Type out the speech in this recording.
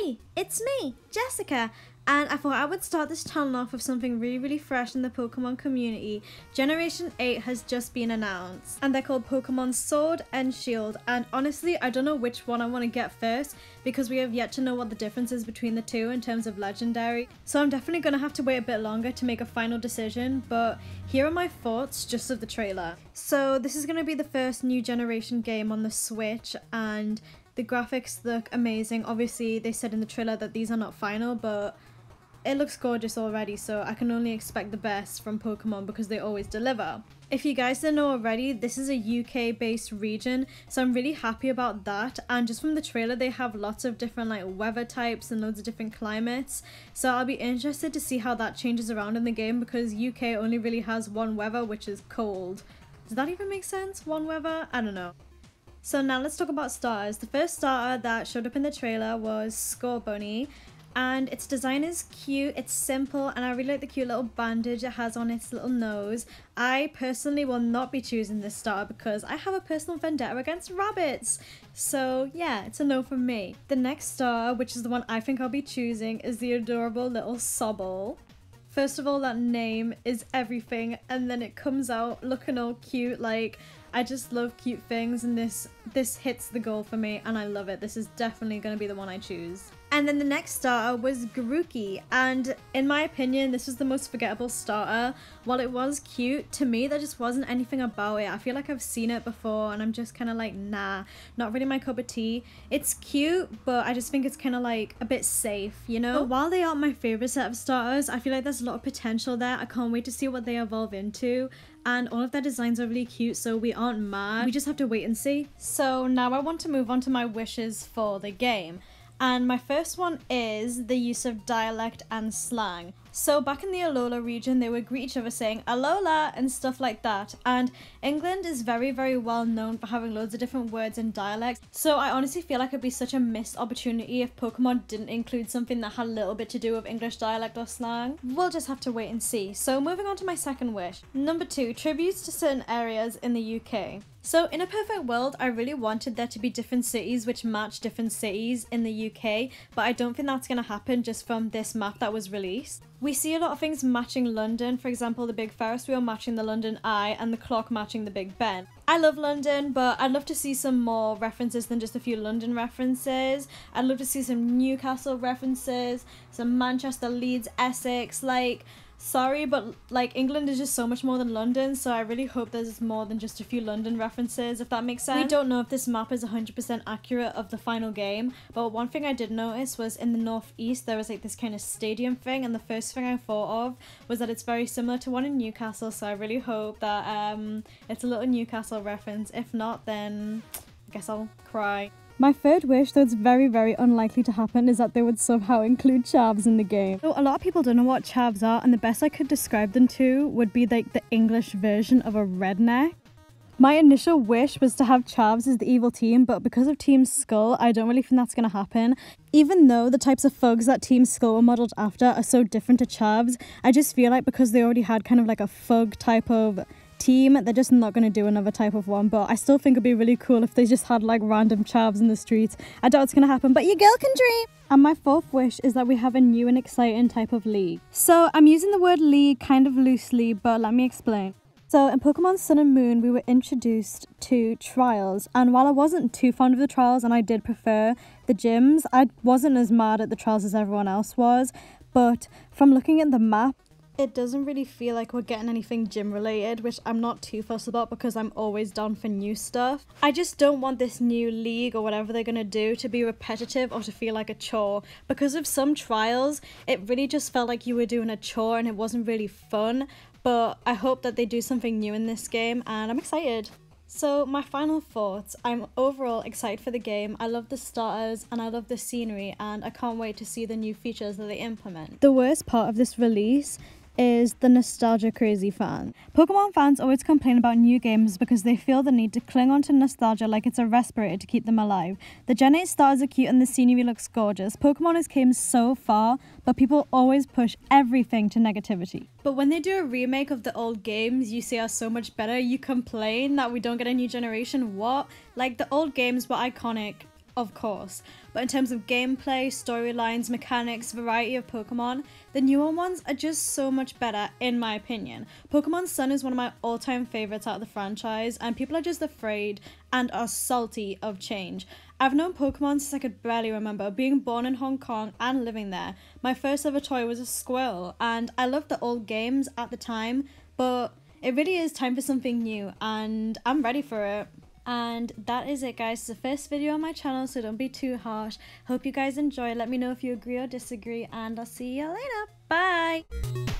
Hey, it's me, Jessica, and I thought I would start this channel off with something really fresh in the Pokemon community. Generation 8 has just been announced, and they're called Pokemon Sword and Shield, and honestly I don't know which one I want to get first because we have yet to know what the difference is between the two in terms of legendary, so I'm definitely going to have to wait a bit longer to make a final decision, but here are my thoughts just of the trailer. So this is going to be the first new generation game on the Switch, and the graphics look amazing. Obviously they said in the trailer that these are not final, but it looks gorgeous already, so I can only expect the best from Pokemon because they always deliver. If you guys didn't know already, this is a UK based region, so I'm really happy about that, and just from the trailer they have lots of different like weather types and loads of different climates, so I'll be interested to see how that changes around in the game because UK only really has one weather, which is cold. Does that even make sense? One weather? I don't know. So now let's talk about starters. The first starter that showed up in the trailer was Scorbunny, and its design is cute, it's simple, and I really like the cute little bandage it has on its little nose. I personally will not be choosing this starter because I have a personal vendetta against rabbits. So yeah, it's a no from me. The next starter, which is the one I think I'll be choosing, is the adorable little Sobble. First of all, that name is everything, and then it comes out looking all cute. Like, I just love cute things, and this hits the goal for me, and I love it. This is definitely going to be the one I choose. And then the next starter was Grookey, and in my opinion this was the most forgettable starter. While it was cute, to me there just wasn't anything about it. I feel like I've seen it before and I'm just kind of like, nah, not really my cup of tea. It's cute, but I just think it's kind of like a bit safe, you know? But while they aren't my favorite set of starters, I feel like there's a lot of potential there. I can't wait to see what they evolve into, and all of their designs are really cute, so we aren't mad. We just have to wait and see. So now I want to move on to my wishes for the game. And my first one is the use of dialect and slang. So back in the Alola region, they would greet each other saying Alola and stuff like that. And England is very well known for having loads of different words and dialects. So I honestly feel like it'd be such a missed opportunity if Pokemon didn't include something that had a little bit to do with English dialect or slang. We'll just have to wait and see. So moving on to my second wish. Number 2, tributes to certain areas in the UK. So in a perfect world, I really wanted there to be different cities which match different cities in the UK, but I don't think that's going to happen just from this map that was released. We see a lot of things matching London, for example the big Ferris wheel matching the London Eye and the clock matching the Big Ben. I love London, but I'd love to see some more references than just a few London references. I'd love to see some Newcastle references, some Manchester, Leeds, Essex, like... Sorry, but like England is just so much more than London, so I really hope there's more than just a few London references, if that makes sense. We don't know if this map is 100% accurate of the final game, but one thing I did notice was in the northeast there was like this kind of stadium thing, and the first thing I thought of was that it's very similar to one in Newcastle, so I really hope that it's a little Newcastle reference. If not, then I guess I'll cry. My third wish, though it's very unlikely to happen, is that they would somehow include chavs in the game. So a lot of people don't know what chavs are, and the best I could describe them to would be like the English version of a redneck. My initial wish was to have chavs as the evil team, but because of Team Skull, I don't really think that's going to happen. Even though the types of thugs that Team Skull were modelled after are so different to chavs, I just feel like because they already had kind of like a thug type of team, they're just not going to do another type of one, but I still think it'd be really cool if they just had like random chavs in the streets. I doubt it's going to happen, but your girl can dream! And my fourth wish is that we have a new and exciting type of league. So I'm using the word league kind of loosely, but let me explain. So in Pokemon Sun and Moon, we were introduced to trials, and while I wasn't too fond of the trials and I did prefer the gyms, I wasn't as mad at the trials as everyone else was, but from looking at the map, it doesn't really feel like we're getting anything gym related, which I'm not too fussed about because I'm always down for new stuff. I just don't want this new league or whatever they're gonna do to be repetitive or to feel like a chore, because of some trials it really just felt like you were doing a chore and it wasn't really fun. But I hope that they do something new in this game, and I'm excited. So my final thoughts, I'm overall excited for the game. I love the starters and I love the scenery, and I can't wait to see the new features that they implement. The worst part of this release is the nostalgia crazy fan. Pokemon fans always complain about new games because they feel the need to cling on to nostalgia like it's a respirator to keep them alive. The Gen 8 stars are cute and the scenery looks gorgeous. Pokemon has came so far, but people always push everything to negativity. But when they do a remake of the old games you say are so much better, you complain that we don't get a new generation. What? Like, the old games were iconic, of course, but in terms of gameplay, storylines, mechanics, variety of Pokemon, the newer ones are just so much better in my opinion. Pokemon Sun is one of my all-time favorites out of the franchise, and people are just afraid and are salty of change. I've known Pokemon since I could barely remember, being born in Hong Kong and living there. My first ever toy was a squirrel, and I loved the old games at the time, but it really is time for something new, and I'm ready for it. And that is it, guys. It's the first video on my channel, so don't be too harsh. Hope you guys enjoy. Let me know if you agree or disagree, and I'll see you later. Bye!